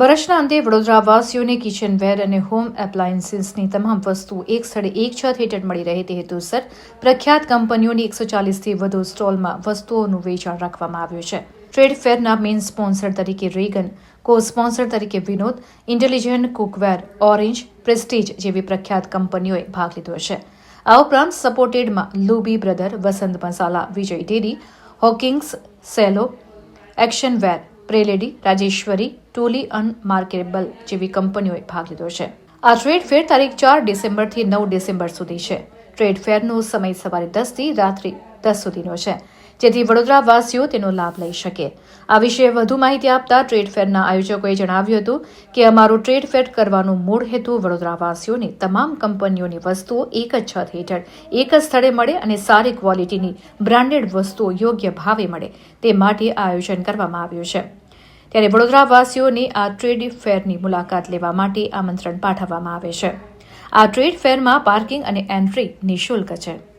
વર્ષના અંતે વડોદરાવાસીઓને કિચનવેર અને હોમ એપ્લાયન્સીસની તમામ વસ્તુઓ એક સ્થળે એક છત હેઠળ મળી રહે તે હેતુસર પ્રખ્યાત કંપનીઓની 140થી વધુ સ્ટોલમાં વસ્તુઓનું વેચાણ રાખવામાં આવ્યું છે. ટ્રેડ ફેરના મેઇન સ્પોન્સર તરીકે રેગન, કો સ્પોન્સર તરીકે વિનોદ, ઇન્ટેલિજન્ટ કુકવેર, ઓરેન્જ, પ્રેસ્ટીજ જેવી પ્રખ્યાત કંપનીઓએ ભાગ લીધો છે. આ ઉપરાંત સપોર્ટેડમાં લુબી બ્રધર, વસંત મસાલા, વિજય ડેરી, હોકિંગ્સ, સેલો, એક્શનવેર, પ્રેલેડી, રાજેશ્વરી, ટુલી અનમાર્કેબલ જેવી કંપનીઓએ ભાગ લીધો છે. આ ટ્રેડ ફેર તારીખ 4 ડિસેમ્બરથી 9 ડિસેમ્બર સુધી છે. ટ્રેડ ફેરનો સમય સવારે 10 થી રાત્રે 10 સુધીનો છે, જેથી વડોદરાવાસીઓ તેનો લાભ લઈ શકે. આ વિશે વધુ માહિતી આપતા ટ્રેડ ફેરના આયોજકોએ જણાવ્યું હતું કે અમારું ટ્રેડ ફેર કરવાનો મૂળ હેતુ વડોદરાવાસીઓને તમામ કંપનીઓની વસ્તુઓ એક જ છત હેઠળ એક જ સ્થળે મળે અને સારી ક્વોલિટીની બ્રાન્ડેડ વસ્તુઓ યોગ્ય ભાવે મળે તે માટે આ આયોજન કરવામાં આવ્યું છે. ત્યારે વડોદરાવાસીઓને આ ટ્રેડ ફેરની મુલાકાત લેવા માટે આમંત્રણ પાઠવવામાં આવે છે. આ ટ્રેડ ફેરમાં પાર્કિંગ અને એન્ટ્રી નિઃશુલ્ક છે.